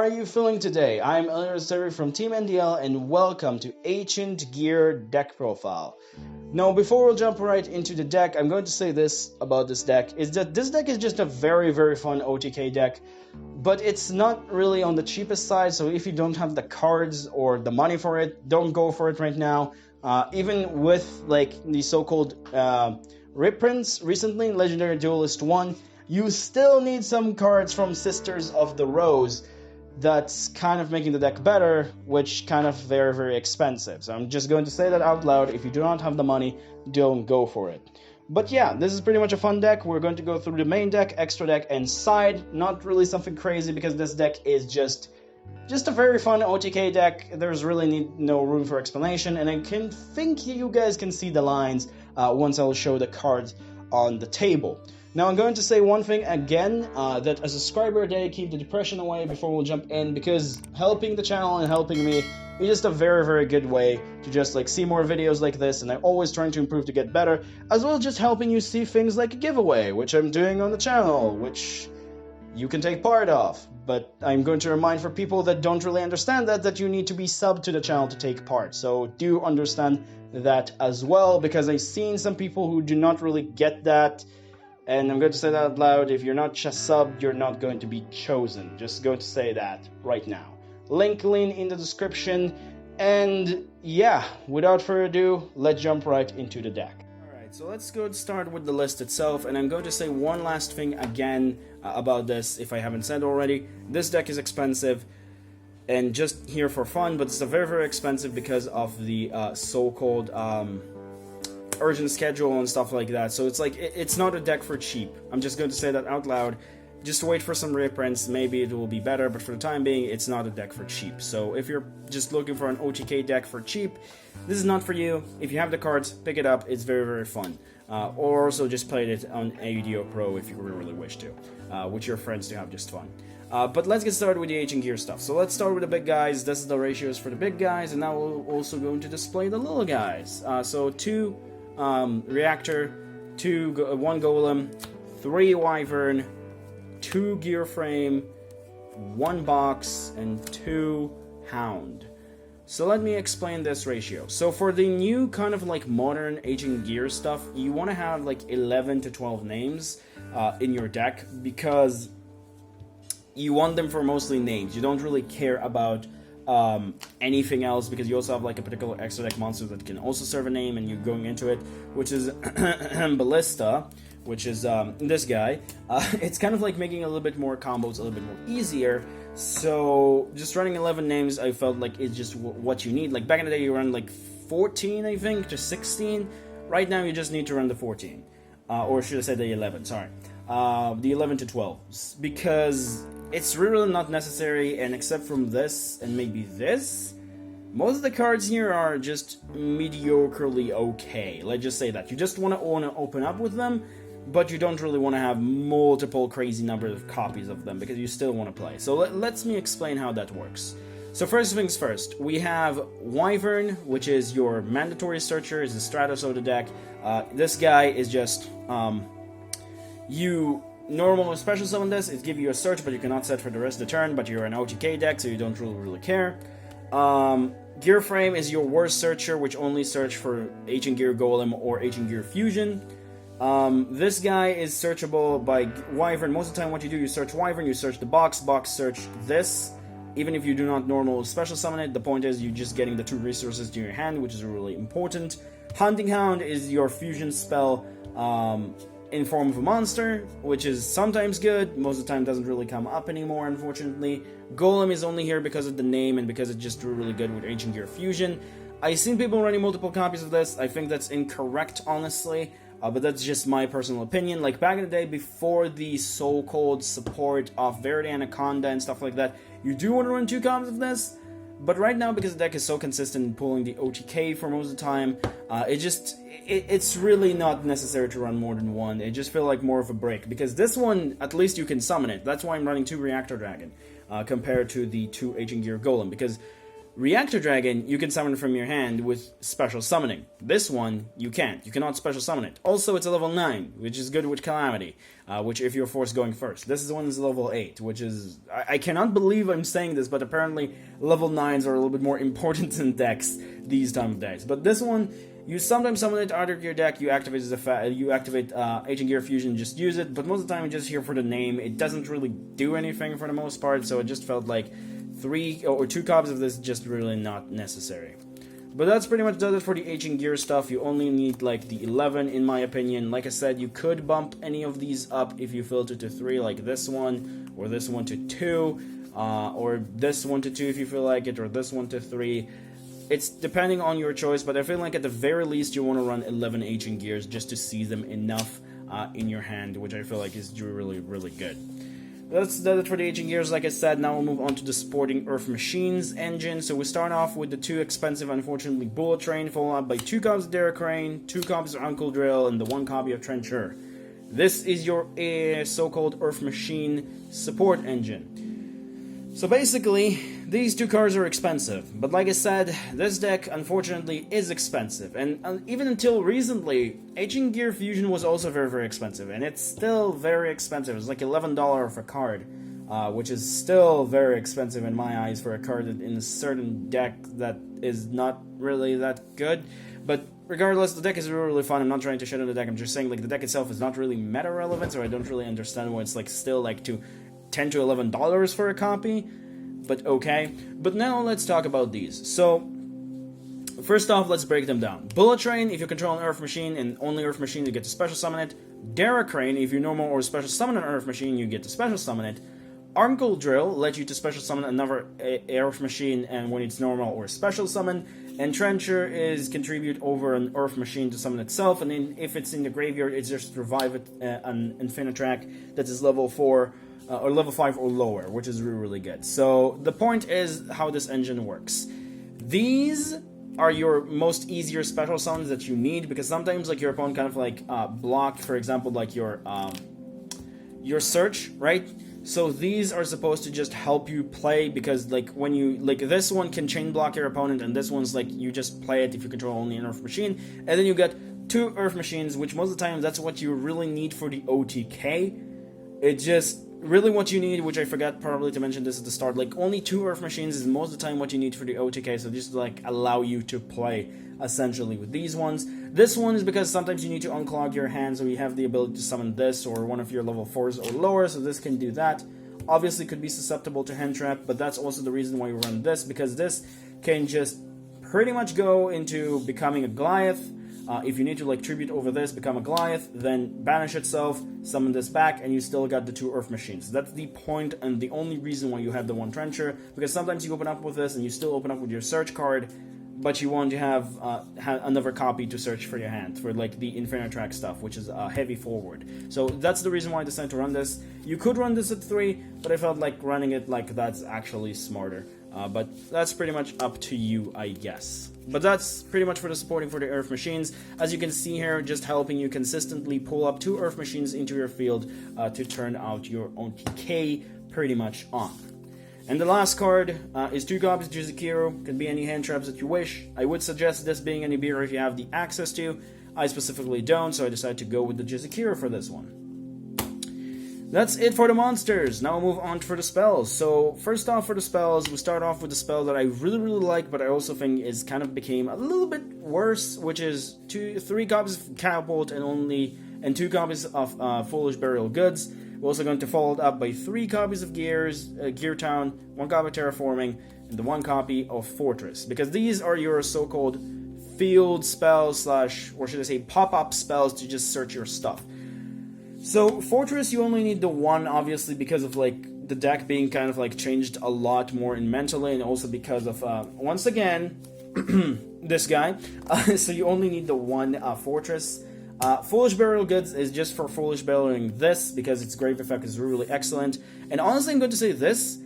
are you feeling today? I'm Elder from Team NDL and welcome to Ancient Gear Deck Profile. Now, before we'll jump right into the deck, I'm going to say this about this deck, is that this deck is just a very, very fun OTK deck, but it's not really on the cheapest side, so if you don't have the cards or the money for it, don't go for it right now. Even with like the so-called reprints recently in Legendary Duelist 1, you still need some cards from Sisters of the Rose that's kind of making the deck better, which kind of very, very expensive. So I'm just going to say that out loud. If you do not have the money, don't go for it. But yeah, this is pretty much a fun deck. We're going to go through the main deck, extra deck, and side. Not really something crazy because this deck is just a very fun OTK deck. There's really no room for explanation, and I think you guys can see the lines once I'll show the cards on the table. Now I'm going to say one thing again, that as a subscriber day, keep the depression away before we'll jump in, because helping the channel and helping me is just a very, very good way to just like see more videos like this, and I'm always trying to improve to get better, as well as just helping you see things like a giveaway, which I'm doing on the channel, which you can take part of. But I'm going to remind for people that don't really understand that you need to be subbed to the channel to take part, so do understand that as well, because I've seen some people who do not really get that. And I'm going to say that out loud, if you're not just subbed, you're not going to be chosen. Just going to say that right now. Link in the description. And yeah, without further ado, let's jump right into the deck. Alright, so let's go start with the list itself. And I'm going to say one last thing again about this, if I haven't said already. This deck is expensive and just here for fun, but it's a very, very expensive because of the so-called urgent schedule and stuff like that. So it's like, it's not a deck for cheap. I'm just going to say that out loud. Just wait for some reprints, maybe it will be better, but for the time being, it's not a deck for cheap. So if you're just looking for an OTK deck for cheap, this is not for you. If you have the cards, pick it up. It's very, very fun. Or also just play it on AUDO Pro if you really wish to, with your friends to have just fun. But let's get started with the Ancient Gear stuff. So let's start with the big guys. This is the ratios for the big guys, and now we're also going to display the little guys. So 2 Reactor, 1 Golem, 3 Wyvern, 2 Gear Frame, 1 Box, and 2 Hound. So let me explain this ratio. So for the new kind of like modern Ancient Gear stuff, you want to have like 11 to 12 names in your deck, because you want them for mostly names. You don't really care about anything else, because you also have like a particular extra deck monster that can also serve a name, and you're going into it, which is Ballista, which is this guy. It's kind of like making a little bit more combos a little bit more easier. So just running 11 names, I felt like it's just what you need. Like back in the day, you run like 14, I think, to 16. Right now, you just need to run the 14, or should I say the 11? Sorry, the 11 to 12, because it's really not necessary, and except from this and maybe this, most of the cards here are just mediocrely okay. Let's just say that. You just want to open up with them, but you don't really want to have multiple crazy number of copies of them, because you still want to play. So let me explain how that works. So first things first, we have Wyvern, which is your mandatory searcher, is the Stratos of the deck. This guy is just, you normal or special summon this, it gives you a search, but you cannot set for the rest of the turn, but you're an OTK deck, so you don't really care. Gear Frame is your worst searcher, which only search for Ancient Gear Golem or Ancient Gear Fusion. This guy is searchable by Wyvern. Most of the time what you do, you search Wyvern, you search the box, search this. Even if you do not normal special summon it, the point is you're just getting the 2 resources to your hand, which is really important. Hunting Hound is your fusion spell, in form of a monster, which is sometimes good, most of the time doesn't really come up anymore, unfortunately. Golem is only here because of the name and because it just drew really good with Ancient Gear Fusion. I've seen people running multiple copies of this. I think that's incorrect, honestly, but that's just my personal opinion. Like back in the day, before the so-called support of Verity Anaconda and stuff like that, you do want to run 2 copies of this. But right now, because the deck is so consistent in pulling the OTK for most of the time, it's really not necessary to run more than 1. It just feels like more of a break, because this one, at least you can summon it. That's why I'm running 2 Reactor Dragon, compared to the 2 Ancient Gear Golem, because Reactor Dragon, you can summon from your hand with special summoning. This one, you can't. You cannot special summon it. Also, it's a level 9, which is good with Calamity, which if you're forced going first. This one is level 8, which is... I cannot believe I'm saying this, but apparently level 9s are a little bit more important in decks these time of days. But this one, you sometimes summon it out of your deck, you activate Ancient Gear Fusion, just use it, but most of the time it's just here for the name. It doesn't really do anything for the most part, so it just felt like 3 or 2 copies of this just really not necessary. But that's pretty much does it for the Ancient Gear stuff. You only need like the 11 in my opinion. Like I said, you could bump any of these up if you filter to 3, like this one, or this one to 2, or this one to 2 if you feel like it, or this one to 3. It's depending on your choice, but I feel like at the very least you want to run 11 Ancient Gears just to see them enough in your hand, which I feel like is really, really good. That's it for the Ancient Gears. Like I said, now we'll move on to the Sporting Earth Machines engine. So we start off with the 2 expensive, unfortunately, Bullet Train, followed up by 2 copies of Derek Crane, 2 copies of Uncle Drill, and the 1 copy of Trencher. This is your so-called Earth Machine support engine. So basically, these 2 cards are expensive, but like I said, this deck unfortunately is expensive, and even until recently, Ancient Gear Fusion was also very, very expensive, and it's still very expensive. It's like $11 for a card, which is still very expensive in my eyes for a card in a certain deck that is not really that good. But regardless, the deck is really, really fun. I'm not trying to shit on the deck, I'm just saying like the deck itself is not really meta relevant, so I don't really understand why it's like still like $10 to $11 for a copy, but okay. But now let's talk about these. So first off, let's break them down. Bullet Train, if you control an Earth Machine and only Earth Machine, you get to special summon it. Derek Crane, if you normal or special summon an Earth Machine, you get to special summon it. Uncle Drill lets you to special summon another Earth Machine, and when it's normal or special summon. And Trencher is contribute over an Earth Machine to summon itself, and then if it's in the graveyard, it's just revive it an Infinitrack that is level 4 or level 5 or lower, which is really, really good. So the point is how this engine works. These are your most easier special summons that you need, because sometimes like your opponent kind of like block, for example, like your search, right? So these are supposed to just help you play, because like when you like this one can chain block your opponent, and this one's like you just play it if you control only an Earth Machine, and then you get 2 Earth Machines, which most of the time that's what you really need for the OTK. It's just really what you need, which I forgot probably to mention this at the start, like only 2 Earth Machines is most of the time what you need for the OTK, so just like allow you to play essentially with these ones. This one is because sometimes you need to unclog your hand, so you have the ability to summon this or one of your level 4s or lower, so this can do that. Obviously could be susceptible to hand trap, but that's also the reason why you run this, because this can just pretty much go into becoming a Goliath. If you need to like tribute over this, become a Goliath, then banish itself, summon this back, and you still got the 2 Earth Machines. That's the point and the only reason why you have the 1 Trencher, because sometimes you open up with this and you still open up with your search card, but you want to have another copy to search for your hand, for like the Infinitrack stuff, which is heavy forward. So that's the reason why I decided to run this. You could run this at 3, but I felt like running it like that's actually smarter. But that's pretty much up to you, I guess. But that's pretty much for the supporting for the Earth Machines. As you can see here, just helping you consistently pull up 2 Earth Machines into your field to turn out your own TK pretty much on. And the last card is 2 copies of Juzikiru. Can be any hand traps that you wish. I would suggest this being any beer if you have the access to. I specifically don't, so I decided to go with the Juzikiru for this one. That's it for the monsters. Now we'll move on for the spells. So first off for the spells, we start off with the spell that I really, really like, but I also think is kind of became a little bit worse, which is 3 copies of Catapult and 2 copies of Foolish Burial Goods. We're also going to follow it up by 3 copies of Gear Town, 1 copy of Terraforming, and the 1 copy of Fortress, because these are your so-called field spells or should I say pop-up spells to just search your stuff. So Fortress, you only need the 1, obviously, because of like the deck being kind of like changed a lot more in mentally, and also because of once again this guy. So you only need the 1 Fortress. Foolish Burial Goods is just for Foolish Burying this, because its grave effect is really excellent. And honestly, I'm going to say this: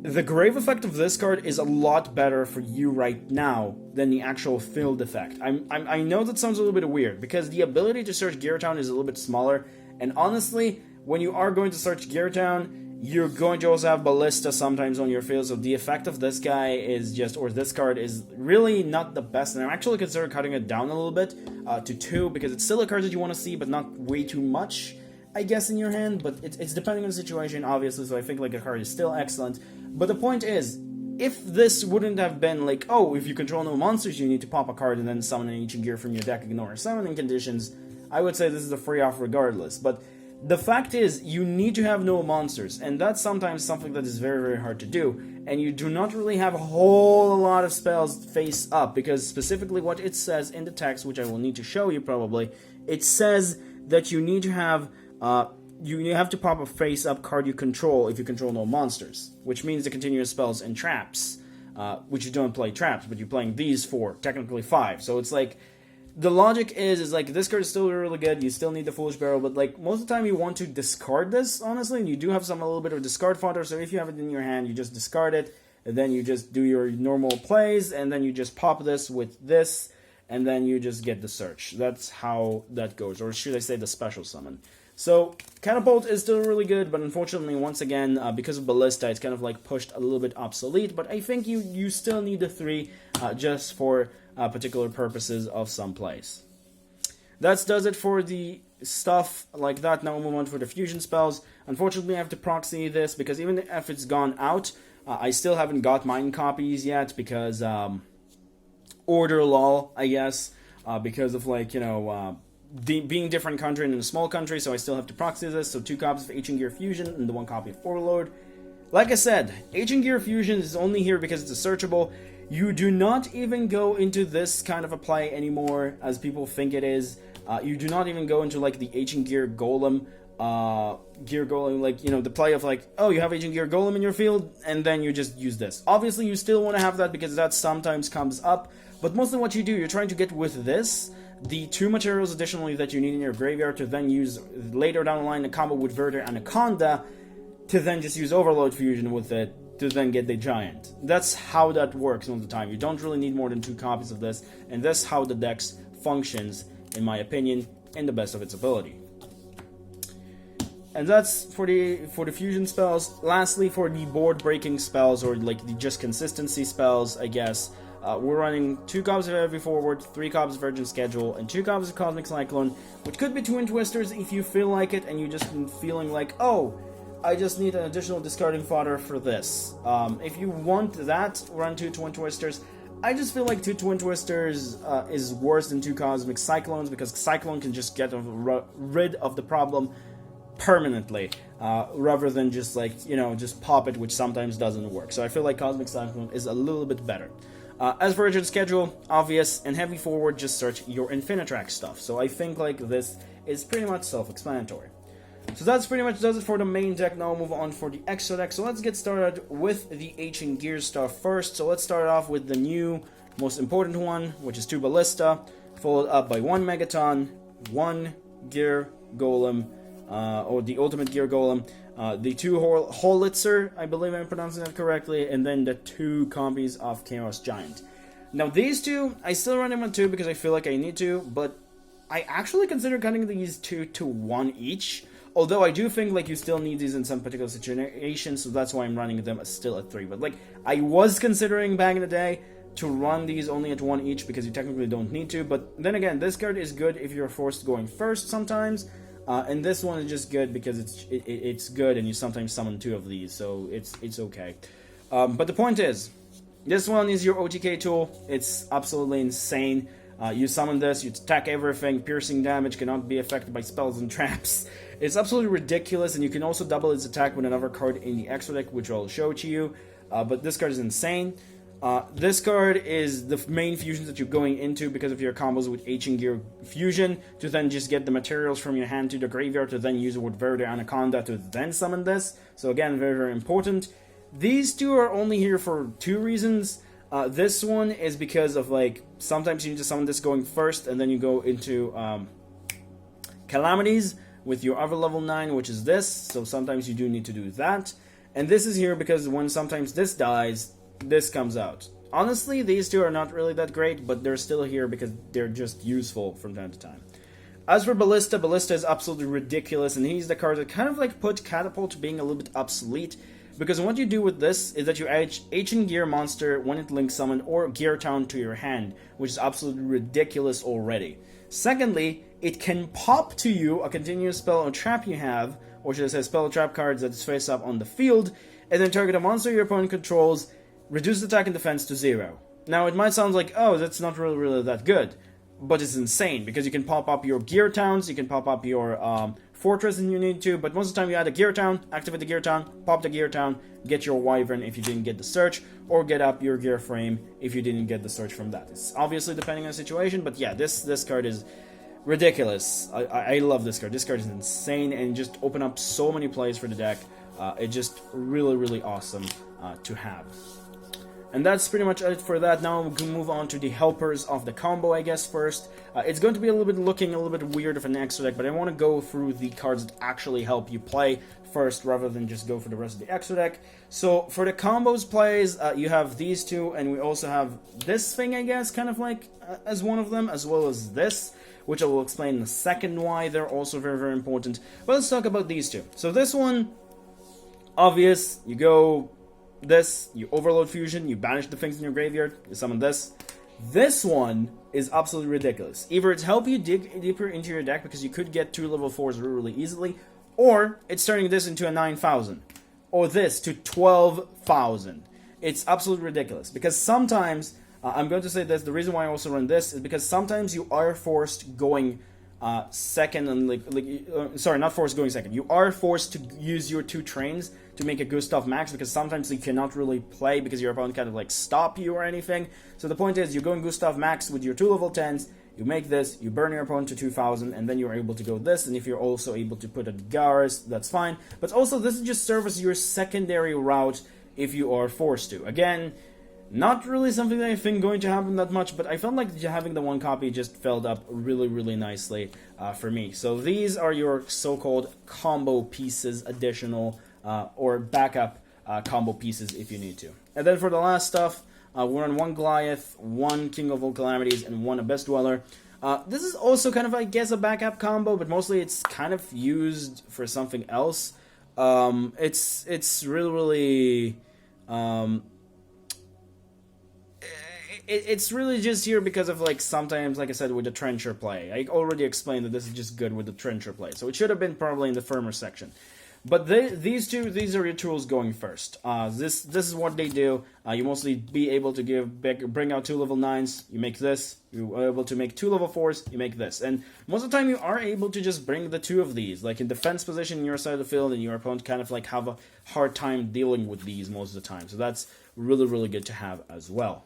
the grave effect of this card is a lot better for you right now than the actual field effect. I know that sounds a little bit weird, because the ability to search Gear Town is a little bit smaller. And honestly, when you are going to search Gear Town, You're going to also have Ballista sometimes on your field, so the effect of this guy is just, or this card is really not the best, and I'm actually considering cutting it down a little bit to 2, because it's still a card that you want to see, but not way too much, I guess, in your hand, but it's depending on the situation, obviously, so I think like a card is still excellent. But the point is, if this wouldn't have been like, oh, if you control no monsters, you need to pop a card and then summon an ancient gear from your deck, ignore summoning conditions, I would say this is a free off regardless, but the fact is, you need to have no monsters, and that's sometimes something that is very, very hard to do, and you do not really have a whole lot of spells face up, because specifically what it says in the text, which I will need to show you probably, it says that you need to have, you have to pop a face up card you control if you control no monsters, which means the continuous spells and traps, which you don't play traps, but you're playing these 4, technically 5, so it's like, the logic is like, this card is still really good, you still need the Foolish Barrel, but like, most of the time you want to discard this, honestly, and you do have a little bit of discard fodder, so if you have it in your hand, you just discard it, and then you just do your normal plays, and then you just pop this with this, and then you just get the search. That's how that goes, or should I say the special summon. So, Catapult is still really good, but unfortunately, once again, because of Ballista, it's kind of like pushed a little bit obsolete, but I think you still need the 3 just for particular purposes of some plays. That does it for the stuff like that. Now we'll move on for the fusion spells. Unfortunately, I have to proxy this, because even if it's gone out, I still haven't got mine copies yet, because order lol, I guess, because of like, you know, being different country and in a small country, so I still have to proxy this, so 2 copies of Ancient Gear Fusion and the 1 copy of Overlord. Like I said, Ancient Gear Fusion is only here because it's a searchable. You do not even go into this kind of a play anymore, as people think it is. You do not even go into like the Ancient Gear Golem, like, you know, the play of like, oh, you have Ancient Gear Golem in your field, and then you just use this. Obviously, you still want to have that, because that sometimes comes up, but mostly what you do, you're trying to get with this, the 2 materials additionally that you need in your graveyard to then use later down the line, a combo with Verter Anaconda, to then just use Overload Fusion with it, to then get the giant. That's how that works all the time. You don't really need more than 2 copies of this, and that's how the dex functions, in my opinion, in the best of its ability. And that's for the fusion spells. Lastly, for the board breaking spells, or like the just consistency spells, I guess, we're running 2 copies of Heavy Forward, 3 copies of Urgent Schedule, and 2 copies of Cosmic Cyclone, which could be Twin Twisters if you feel like it, and you're just feeling like, oh, I just need an additional discarding fodder for this. If you want that, run 2 Twin Twisters. I just feel like 2 Twin Twisters is worse than 2 Cosmic Cyclones, because Cyclone can just get rid of the problem permanently, rather than just like, you know, just pop it, which sometimes doesn't work. So I feel like Cosmic Cyclone is a little bit better. As for Urgent Schedule, obvious, and Heavy Forward, just search your Infinitrack stuff. So I think like this is pretty much self-explanatory. So that's pretty much does it for the main deck. Now we'll move on for the extra deck. So let's get started with the Ancient Gear stuff first. So let's start off with the new, most important one, which is 2 Ballista, followed up by 1 Megaton, 1 Gear Golem, or the Ultimate Gear Golem, the 2 Holitzer, I believe I'm pronouncing that correctly, and then the 2 copies of Chaos Giant. Now these 2, I still run them on 2 because I feel like I need to, but I actually consider cutting these 2 to 1 each. Although I do think like you still need these in some particular situations, so that's why I'm running them still at 3. But like, I was considering back in the day to run these only at 1 each, because you technically don't need to. But then again, this card is good if you're forced going first sometimes, and this one is just good because it's good, and you sometimes summon 2 of these, so it's okay. But the point is, this one is your OTK tool. It's absolutely insane. You summon this, you attack everything, piercing damage cannot be affected by spells and traps. It's absolutely ridiculous, and you can also double its attack with another card in the extra deck, which I'll show to you. But this card is insane. This card is the main fusions that you're going into because of your combos with Ancient Gear Fusion, to then just get the materials from your hand to the graveyard, to then use it with Verde Anaconda to then summon this. So again, very, very important. These 2 are only here for 2 reasons. This one is because of like, sometimes you need to summon this going first, and then you go into Calamities with your other level 9, which is this, so sometimes you do need to do that. And this is here because when sometimes this dies, this comes out. Honestly, these 2 are not really that great, but they're still here because they're just useful from time to time. As for Ballista, Ballista is absolutely ridiculous, and he's the card that kind of like put Catapult being a little bit obsolete, because what you do with this is that you add Ancient Gear monster when it links summon or Gear Town to your hand, which is absolutely ridiculous already. Secondly, it can pop to you a continuous spell or trap you have, or should I say spell or trap cards that is face up on the field, and then target a monster your opponent controls, reduce attack and defense to 0. Now it might sound like, oh, that's not really that good, but it's insane, because you can pop up your Gear Towns, you can pop up your Fortress if you need to, but most of the time you add a Gear Town, activate the Gear Town, pop the Gear Town, get your Wyvern if you didn't get the search, or get up your Gear Frame if you didn't get the search from that. It's obviously depending on the situation, but yeah, this card is ridiculous. I love this card. This card is insane and just open up so many plays for the deck. It's just really awesome to have. And that's pretty much it for that. Now we can move on to the helpers of the combo, I guess, first. It's going to be looking a little bit weird of an extra deck, but I want to go through the cards that actually help you play first, rather than just go for the rest of the extra deck. So, for the combos plays, you have these two, and we also have this thing, I guess, kind of like as one of them, as well as this, which I will explain in a second why they're also very important. But let's talk about these two. So this one, obvious, you go this, you overload fusion, you banish the things in your graveyard, you summon this. This one is absolutely ridiculous. Either it's help you dig deeper into your deck because you could get 2 level 4s really easily, or it's turning this into a 9,000, or this to 12,000. It's absolutely ridiculous, because sometimes, I'm going to say this, the reason why I also run this is because sometimes you are forced going second, and sorry, not forced going second. You are forced to use your 2 trains to make a Gustav Max, because sometimes you cannot really play because your opponent kind of like stop you or anything. So the point is, you're going Gustav Max with your 2 level 10s, you make this, you burn your opponent to 2,000, and then you're able to go this, and if you're also able to put a Garrus, that's fine. But also, this just serves as your secondary route if you are forced to. Again, not really something that I think going to happen that much, but I felt like having the 1 copy just filled up really nicely for me. So these are your so-called combo pieces, additional or backup combo pieces if you need to. And then for the last stuff, we're on 1 Goliath, 1 King of All Calamities, and 1 Abyss Dweller. This is also kind of, I guess, a backup combo, but mostly it's kind of used for something else. It's really it's really just here because of, like, sometimes, like I said, with the Trencher play. I already explained that this is just good with the Trencher play, so it should have been probably in the firmer section. But these are your tools going first. This is what they do. You mostly be able to bring out 2 level 9s, you make this. You are able to make 2 level 4s, you make this. And most of the time you are able to just bring the 2 of these, like in defense position in your side of the field, and your opponent kind of like have a hard time dealing with these most of the time. So that's really good to have as well.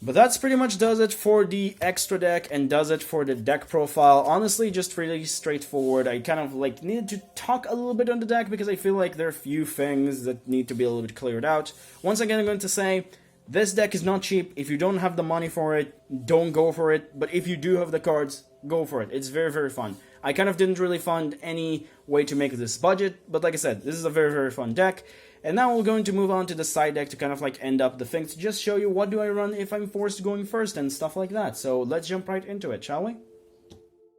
But that's pretty much does it for the extra deck and does it for the deck profile. Honestly, just really straightforward. I kind of like needed to talk a little bit on the deck because I feel like there are a few things that need to be a little bit cleared out. Once again, I'm going to say, this deck is not cheap. If you don't have the money for it, don't go for it. But if you do have the cards, go for it. It's very fun. I kind of didn't really find any way to make this budget, but like I said, this is a very fun deck. And now we're going to move on to the side deck to kind of like end up the things, to just show you what do I run if I'm forced going first and stuff like that. So let's jump right into it, shall we?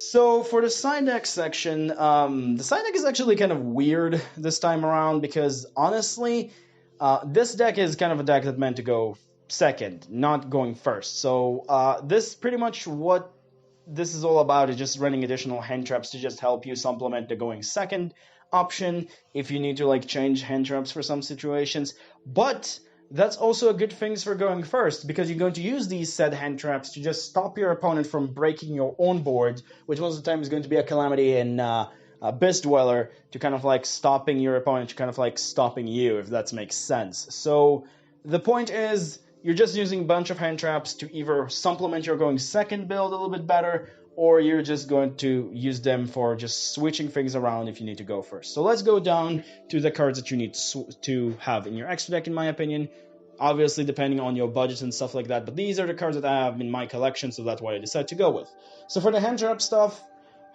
So for the side deck section, the side deck is actually kind of weird this time around because honestly, this deck is kind of a deck that's meant to go second, not going first. So this pretty much what this is all about is just running additional hand traps to just help you supplement the going second option if you need to like change hand traps for some situations. But that's also a good thing for going first, because you're going to use these said hand traps to just stop your opponent from breaking your own board, which most of the time is going to be a Calamity and Abyss Dweller, to kind of like stopping your opponent, to kind of like stopping you, if that makes sense. So the point is, you're just using a bunch of hand traps to either supplement your going second build a little bit better, or you're just going to use them for just switching things around if you need to go first. So let's go down to the cards that you need to have in your extra deck, in my opinion. Obviously, depending on your budget and stuff like that, but these are the cards that I have in my collection, so that's what I decided to go with. So for the hand trap stuff,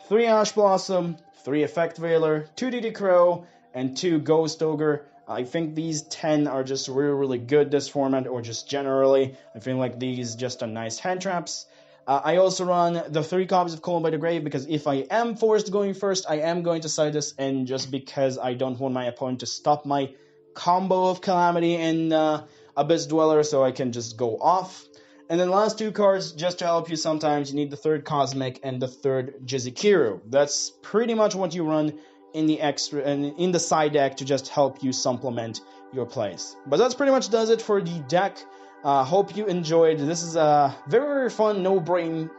3 Ash Blossom, 3 Effect Veiler, 2 DD Crow, and 2 Ghost Ogre. I think these 10 are just really good this format, or just generally. I feel like these just are nice hand traps. I also run the 3 copies of Colon by the Grave because if I am forced going first, I am going to side this, and just because I don't want my opponent to stop my combo of Calamity and Abyss Dweller, so I can just go off. And then last 2 cards, just to help you sometimes, you need the 3rd Cosmic and the 3rd Jizikiru. That's pretty much what you run in the extra and in the side deck to just help you supplement your plays. But that's pretty much does it for the deck. Hope you enjoyed. This is a very, very fun, no-brain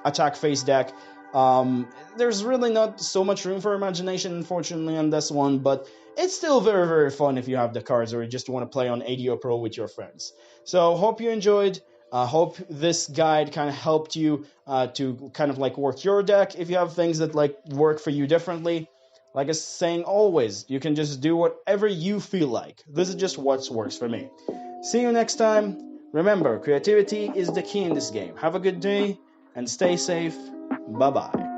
attack phase deck. There's really not so much room for imagination, unfortunately, on this one, but it's still very, very fun if you have the cards or you just want to play on ADO Pro with your friends. So, hope you enjoyed. Hope this guide kind of helped you to kind of like work your deck. If you have things that like work for you differently, like I was saying always, you can just do whatever you feel like. This is just what works for me. See you next time. Remember, creativity is the key in this game. Have a good day and stay safe. Bye-bye.